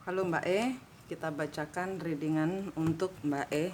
Halo Mbak E, kita bacakan readingan untuk Mbak E.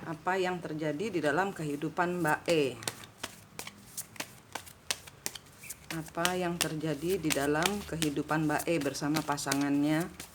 Apa yang terjadi di dalam kehidupan Mbak E? Apa yang terjadi di dalam kehidupan Mbak E bersama pasangannya?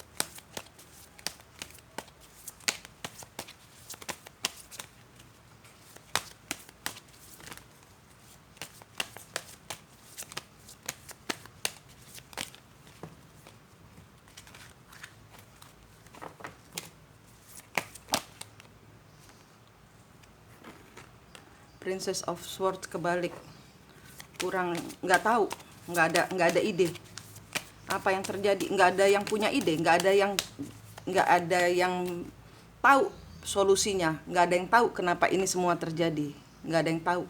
Princess of Swords kebalik, kurang, nggak tahu, nggak ada ide apa yang terjadi, nggak ada yang punya ide, nggak ada yang tahu solusinya, nggak ada yang tahu kenapa ini semua terjadi, nggak ada yang tahu.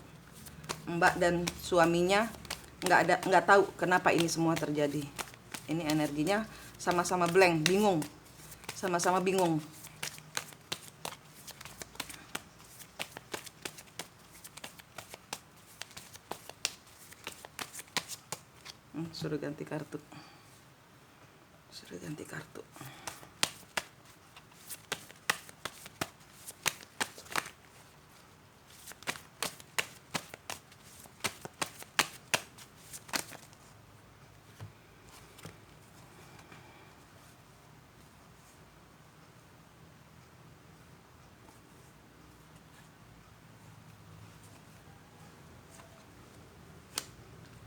Mbak dan suaminya nggak tahu kenapa ini semua terjadi. Ini energinya sama-sama blank, bingung, sama-sama bingung. Suruh ganti kartu. Suruh ganti kartu.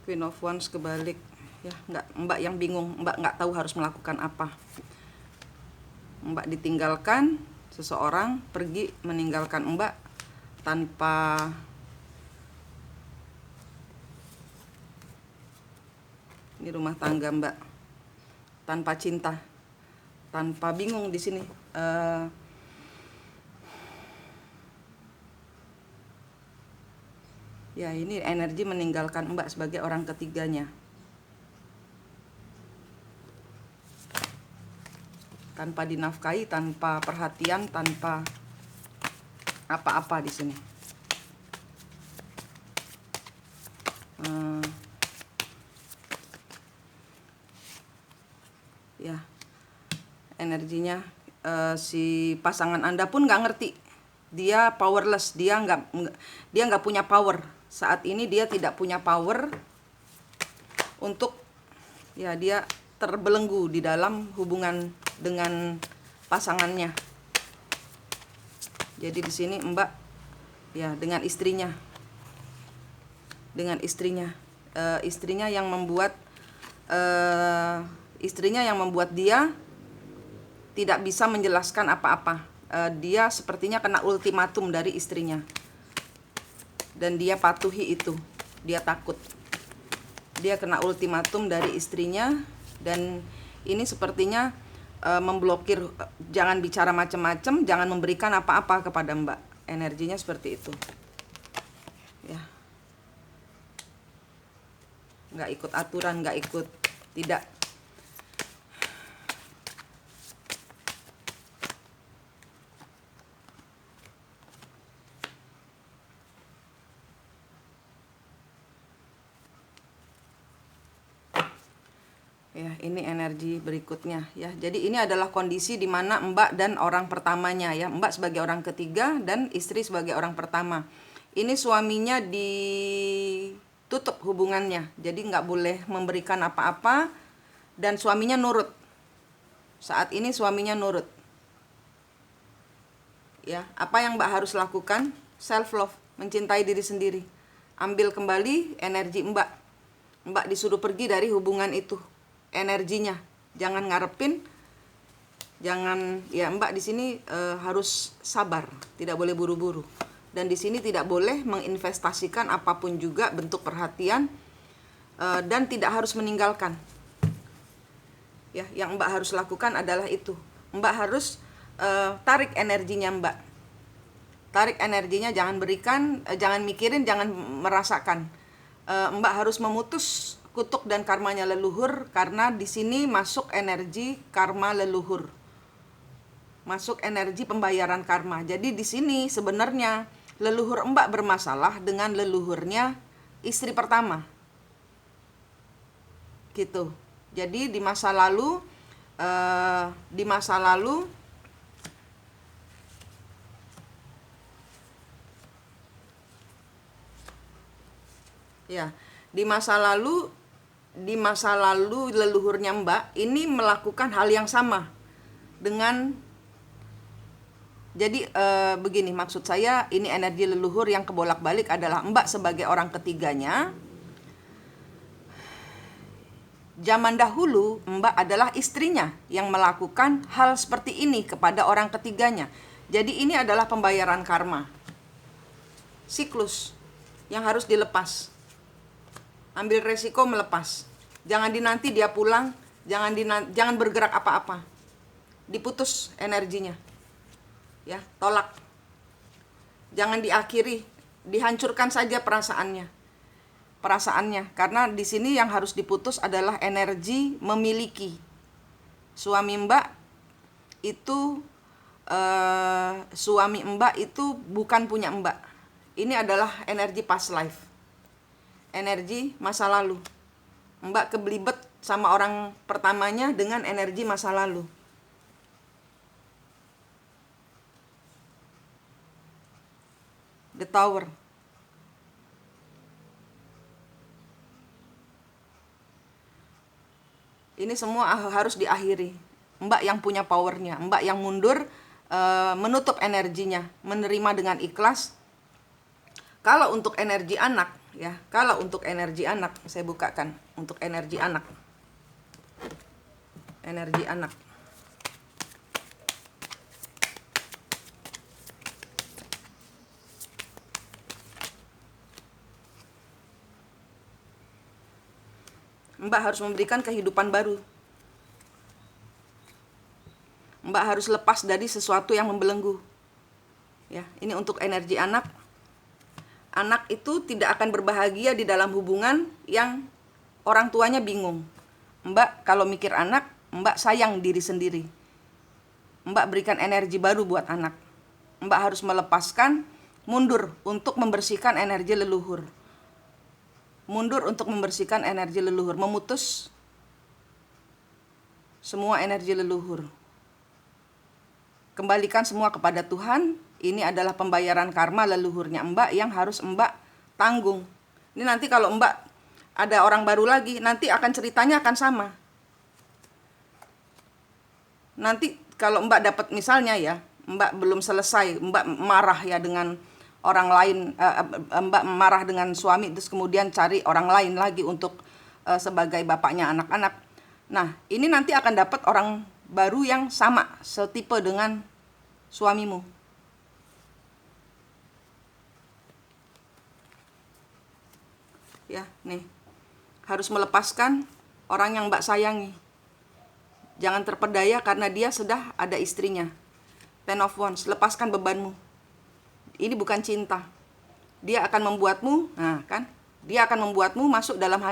Queen of Wands kebalik. Ya, Mbak yang bingung, Mbak nggak tahu harus melakukan apa. Mbak ditinggalkan, seseorang pergi meninggalkan Mbak tanpa ini rumah tangga Mbak, tanpa cinta, tanpa bingung di sini. Ya, ini energi meninggalkan Mbak sebagai orang ketiganya. Tanpa dinafkahi, tanpa perhatian, tanpa apa-apa di sini. Ya, energinya si pasangan Anda pun nggak ngerti. Dia powerless, dia nggak punya power. Saat ini dia tidak punya power untuk, ya, dia terbelenggu di dalam hubungan dengan pasangannya. Jadi di sini Mbak, ya, dengan istrinya, istrinya yang membuat dia tidak bisa menjelaskan apa-apa. Dia sepertinya kena ultimatum dari istrinya, dan dia patuhi itu. Dia takut. Dia kena ultimatum dari istrinya, dan ini sepertinya memblokir, jangan bicara macam-macam, jangan memberikan apa-apa kepada Mbak. Energinya seperti itu. Ya. Nggak ikut aturan, nggak ikut, tidak. Ya, ini energi berikutnya ya. Jadi ini adalah kondisi di mana Mbak dan orang pertamanya ya. Mbak sebagai orang ketiga dan istri sebagai orang pertama. Ini suaminya ditutup hubungannya. Jadi nggak boleh memberikan apa-apa, dan suaminya nurut. Saat ini suaminya nurut. Ya, apa yang Mbak harus lakukan? Self love, mencintai diri sendiri. Ambil kembali energi Mbak. Mbak disuruh pergi dari hubungan itu. Energinya, jangan ngarepin, jangan, ya, Mbak di sini harus sabar, tidak boleh buru-buru, dan di sini tidak boleh menginvestasikan apapun juga bentuk perhatian, dan tidak harus meninggalkan. Ya, yang Mbak harus lakukan adalah itu. Mbak harus tarik energinya Mbak, tarik energinya, jangan berikan, jangan mikirin, jangan merasakan. Mbak harus memutus kutuk dan karmanya leluhur, karena di sini masuk energi karma leluhur, masuk energi pembayaran karma. Jadi di sini sebenarnya leluhur Mbak bermasalah dengan leluhurnya istri pertama, gitu. Jadi di masa lalu di masa lalu ya, di masa lalu leluhurnya Mbak ini melakukan hal yang sama dengan, jadi begini maksud saya, ini energi leluhur yang kebolak-balik adalah Mbak sebagai orang ketiganya. Zaman dahulu Mbak adalah istrinya yang melakukan hal seperti ini kepada orang ketiganya. Jadi ini adalah pembayaran karma, siklus yang harus dilepas. Ambil resiko melepas. Jangan dinanti dia pulang, jangan bergerak apa-apa. Diputus energinya. Ya, tolak. Jangan diakhiri, dihancurkan saja perasaannya, karena di sini yang harus diputus adalah energi memiliki. Suami Mbak itu bukan punya Mbak. Ini adalah energi past life, energi masa lalu. Mbak keblibet sama orang pertamanya dengan energi masa lalu. The Tower. Ini semua harus diakhiri. Mbak yang punya powernya, Mbak yang mundur, menutup energinya, menerima dengan ikhlas. Kalau untuk energi anak, ya, saya bukakan untuk energi anak. Energi anak. Mbak harus memberikan kehidupan baru. Mbak harus lepas dari sesuatu yang membelenggu. Ya, ini untuk energi anak. Anak itu tidak akan berbahagia di dalam hubungan yang orang tuanya bingung. Mbak kalau mikir anak, Mbak sayang diri sendiri. Mbak berikan energi baru buat anak. Mbak harus melepaskan, mundur untuk membersihkan energi leluhur. Mundur untuk membersihkan energi leluhur, memutus semua energi leluhur. Kembalikan semua kepada Tuhan. Ini adalah pembayaran karma leluhurnya Mbak yang harus Mbak tanggung. Ini nanti kalau Mbak ada orang baru lagi, nanti akan ceritanya akan sama. Nanti kalau Mbak dapat misalnya ya, Mbak belum selesai, Mbak marah ya dengan orang lain, Mbak marah dengan suami, terus kemudian cari orang lain lagi untuk sebagai bapaknya anak-anak. Nah, ini nanti akan dapat orang baru yang sama, setipe dengan suamimu. Ya, nih. Harus melepaskan orang yang Mbak sayangi. Jangan terpedaya karena dia sudah ada istrinya. Ten of Wands, lepaskan bebanmu. Ini bukan cinta. Dia akan membuatmu, dia akan membuatmu masuk dalam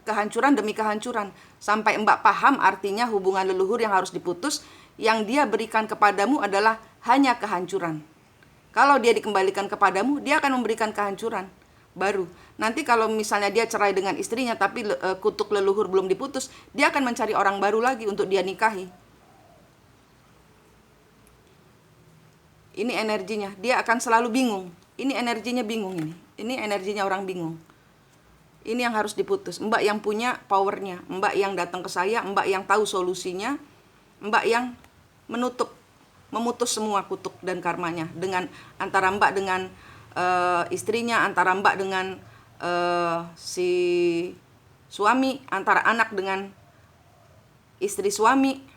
kehancuran demi kehancuran. Sampai Mbak paham artinya hubungan leluhur yang harus diputus, yang dia berikan kepadamu adalah hanya kehancuran. Kalau dia dikembalikan kepadamu, dia akan memberikan kehancuran baru. Nanti kalau misalnya dia cerai dengan istrinya, tapi kutuk leluhur belum diputus, dia akan mencari orang baru lagi untuk dia nikahi. Ini energinya, dia akan selalu bingung. Ini energinya bingung ini. Ini energinya orang bingung. Ini yang harus diputus. Mbak yang punya powernya, Mbak yang datang ke saya, Mbak yang tahu solusinya, Mbak yang memutus semua kutuk dan karmanya. Dengan antara Mbak dengan istrinya, antara Mbak dengan si suami, antara anak dengan istri suami.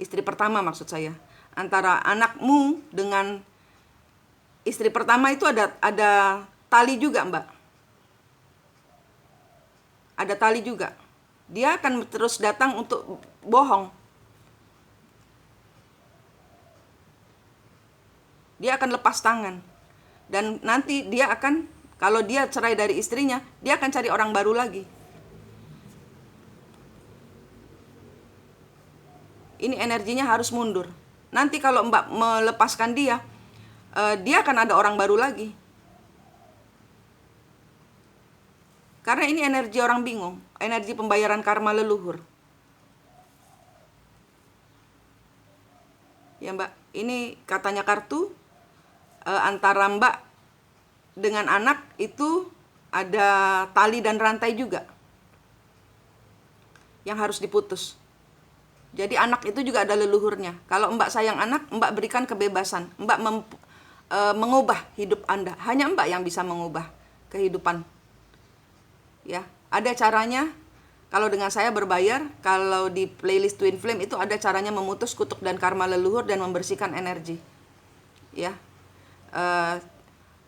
Istri pertama maksud saya. Antara anakmu dengan istri pertama itu ada tali juga, Mbak. Ada tali juga. Dia akan terus datang untuk bohong. Dia akan lepas tangan. Dan nanti dia akan, kalau dia cerai dari istrinya, dia akan cari orang baru lagi. Ini energinya harus mundur. Nanti kalau Mbak melepaskan dia, dia akan ada orang baru lagi. Karena ini energi orang bingung, energi pembayaran karma leluhur. Ya Mbak, ini katanya kartu antara Mbak dengan anak itu ada tali dan rantai juga yang harus diputus. Jadi anak itu juga ada leluhurnya. Kalau Mbak sayang anak, Mbak berikan kebebasan. Mbak mengubah hidup Anda. Hanya Mbak yang bisa mengubah kehidupan. Ya, ada caranya. Kalau dengan saya berbayar, kalau di playlist Twin Flame itu ada caranya memutus kutuk dan karma leluhur dan membersihkan energi. Ya,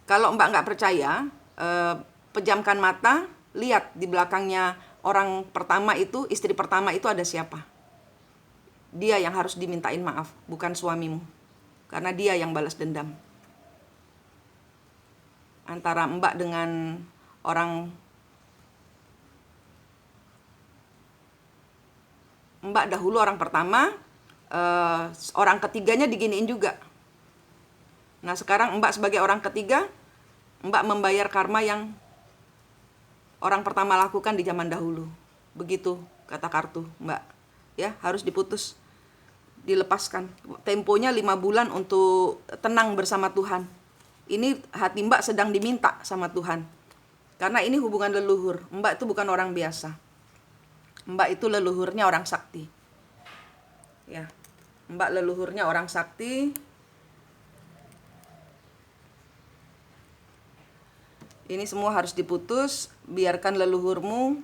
kalau Mbak nggak percaya, pejamkan mata, lihat di belakangnya orang pertama itu, istri pertama itu ada siapa. Dia yang harus dimintain maaf, bukan suamimu. Karena dia yang balas dendam. Antara Mbak dengan Mbak dahulu orang pertama, orang ketiganya diginiin juga. Nah sekarang Mbak sebagai orang ketiga, Mbak membayar karma yang orang pertama lakukan di zaman dahulu. Begitu kata kartu Mbak. Ya, harus diputus, dilepaskan. Temponya 5 bulan untuk tenang bersama Tuhan. Ini hati Mbak sedang diminta sama Tuhan. Karena ini hubungan leluhur. Mbak itu bukan orang biasa. Mbak itu leluhurnya orang sakti. Ya, Mbak leluhurnya orang sakti. Ini semua harus diputus. Biarkan leluhurmu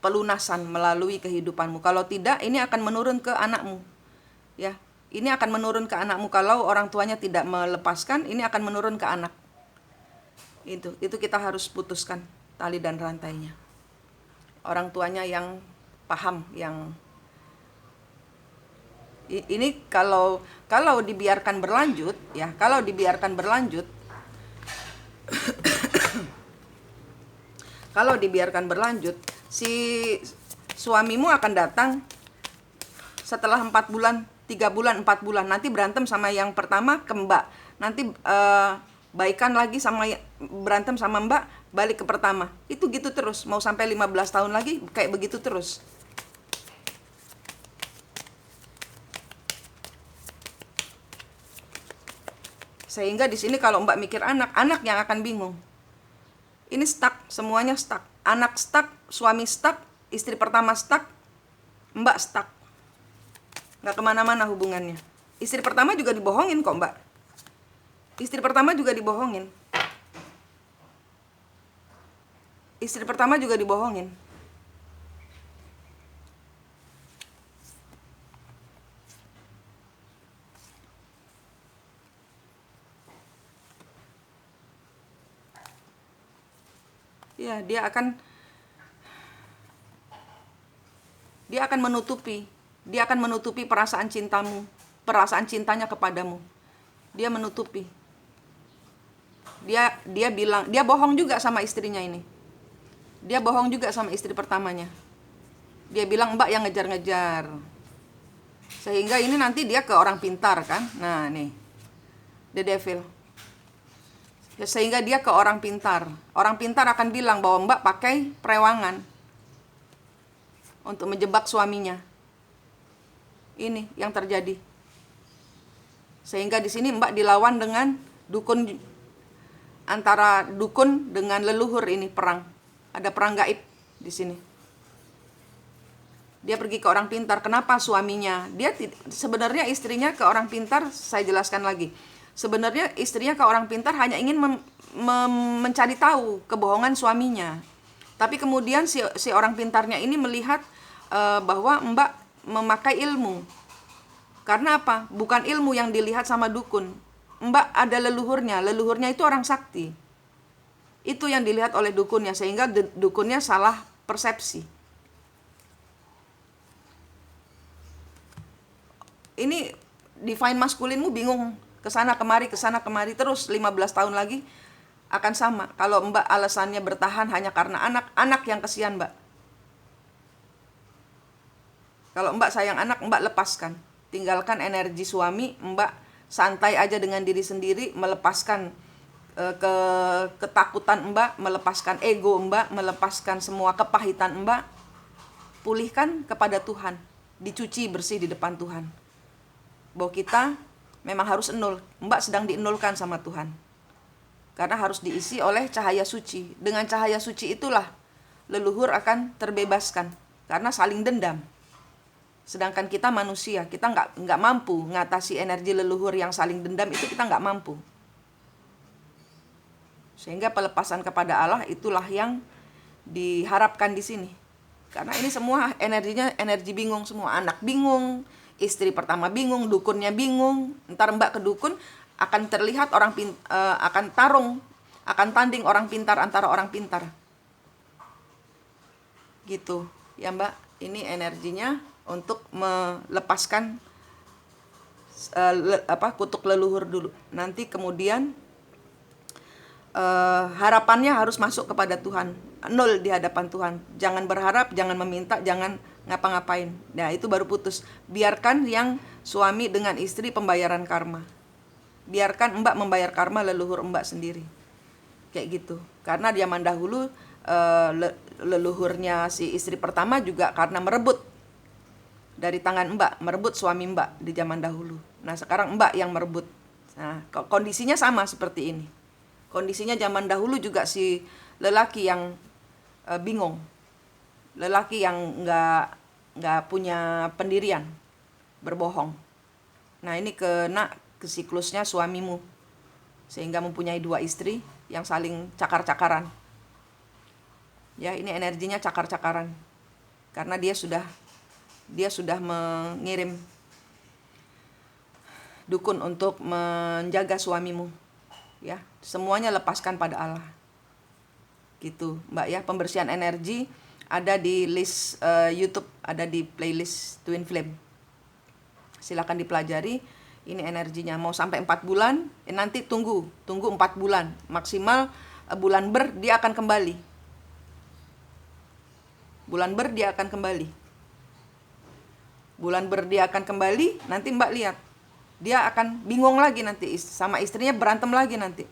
pelunasan melalui kehidupanmu. Kalau tidak, ini akan menurun ke anakmu. Ya, ini akan menurun ke anakmu. Kalau orang tuanya tidak melepaskan, ini akan menurun ke anak. Itu kita harus putuskan tali dan rantainya. Orang tuanya yang paham, yang ini kalau dibiarkan berlanjut, ya, kalau dibiarkan berlanjut, kalau dibiarkan berlanjut, si suamimu akan datang setelah 4 bulan, 3 bulan, 4 bulan, nanti berantem sama yang pertama ke Mbak, nanti baikan lagi sama berantem sama Mbak, balik ke pertama. Itu gitu terus, mau sampai 15 tahun lagi kayak begitu terus. Sehingga di sini kalau Mbak mikir anak yang akan bingung. Ini stuck, semuanya stuck. Anak stuck, suami stuck, istri pertama stuck, Mbak stuck. Nggak kemana-mana hubungannya. Istri pertama juga dibohongin kok Mbak. Istri pertama juga dibohongin. Istri pertama juga dibohongin. Ya, dia akan menutupi perasaan cintamu, perasaan cintanya kepadamu. Dia menutupi. Dia bilang, dia bohong juga sama istrinya ini. Dia bohong juga sama istri pertamanya. Dia bilang Mbak yang ngejar-ngejar. Sehingga ini nanti dia ke orang pintar kan. Nah nih, the devil. Sehingga dia ke orang pintar. Orang pintar akan bilang bahwa Mbak pakai perewangan untuk menjebak suaminya. Ini yang terjadi. Sehingga di sini Mbak dilawan dengan dukun, antara dukun dengan leluhur, ini perang. Ada perang gaib di sini. Dia pergi ke orang pintar. Kenapa suaminya? Sebenarnya istrinya ke orang pintar, saya jelaskan lagi. Sebenarnya istrinya ke orang pintar hanya ingin mencari tahu kebohongan suaminya. Tapi kemudian si orang pintarnya ini melihat bahwa Mbak memakai ilmu. Karena apa? Bukan ilmu yang dilihat sama dukun. Mbak ada leluhurnya. Leluhurnya itu orang sakti. Itu yang dilihat oleh dukunnya, sehingga dukunnya salah persepsi. Ini divine maskulinmu bingung, kesana kemari terus 15 tahun lagi akan sama. Kalau Mbak alasannya bertahan hanya karena anak yang kesian Mbak. Kalau Mbak sayang anak, Mbak lepaskan. Tinggalkan energi suami, Mbak santai aja dengan diri sendiri, melepaskan ketakutan Mbak, melepaskan ego Mbak, melepaskan semua kepahitan Mbak. Pulihkan kepada Tuhan, dicuci bersih di depan Tuhan. bahwa kita memang harus nol. Mbak sedang dienolkan sama Tuhan. Karena harus diisi oleh cahaya suci. Dengan cahaya suci itulah leluhur akan terbebaskan. Karena saling dendam. Sedangkan kita manusia, kita nggak mampu ngatasi energi leluhur yang saling dendam itu, kita nggak mampu. Sehingga pelepasan kepada Allah itulah yang diharapkan di sini. Karena ini semua energinya energi bingung semua. Anak bingung, istri pertama bingung, dukunnya bingung. Ntar Mbak ke dukun akan terlihat akan tanding orang pintar antara orang pintar. Gitu ya Mbak, ini energinya untuk melepaskan kutuk leluhur dulu. Nanti kemudian harapannya harus masuk kepada Tuhan, nol di hadapan Tuhan. Jangan berharap, jangan meminta, jangan ngapa-ngapain. Nah itu baru putus. Biarkan yang suami dengan istri pembayaran karma. Biarkan Mbak membayar karma leluhur Mbak sendiri. Kayak gitu. Karena zaman dahulu leluhurnya si istri pertama juga karena merebut dari tangan Mbak, merebut suami Mbak di zaman dahulu. Nah sekarang Mbak yang merebut. Nah kondisinya sama seperti ini. Kondisinya zaman dahulu juga si lelaki yang bingung, lelaki yang nggak punya pendirian, berbohong. Nah ini kena ke siklusnya suamimu, sehingga mempunyai 2 istri yang saling cakar-cakaran. Ya ini energinya cakar-cakaran, karena dia sudah mengirim dukun untuk menjaga suamimu. Ya semuanya lepaskan pada Allah. Gitu Mbak ya. Pembersihan energi ada di list YouTube, ada di playlist Twin Flame. Silakan dipelajari. Ini energinya mau sampai 4 bulan. Nanti tunggu 4 bulan maksimal. Bulan Ber dia akan kembali. Bulan Ber dia akan kembali. Bulan Ber dia akan kembali. Nanti Mbak lihat, dia akan bingung lagi nanti, sama istrinya berantem lagi nanti.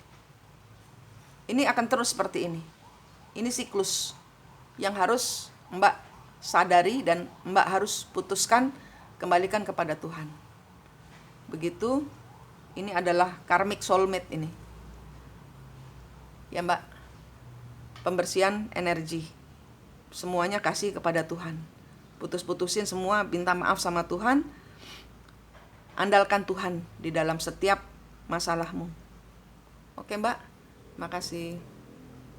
Ini akan terus seperti ini. Ini siklus yang harus Mbak sadari dan Mbak harus putuskan, kembalikan kepada Tuhan. Begitu. Ini adalah karmic soulmate ini. Ya Mbak. Pembersihan energi. Semuanya kasih kepada Tuhan. Putus-putusin semua, minta maaf sama Tuhan. Andalkan Tuhan di dalam setiap masalahmu. Oke Mbak. Makasih.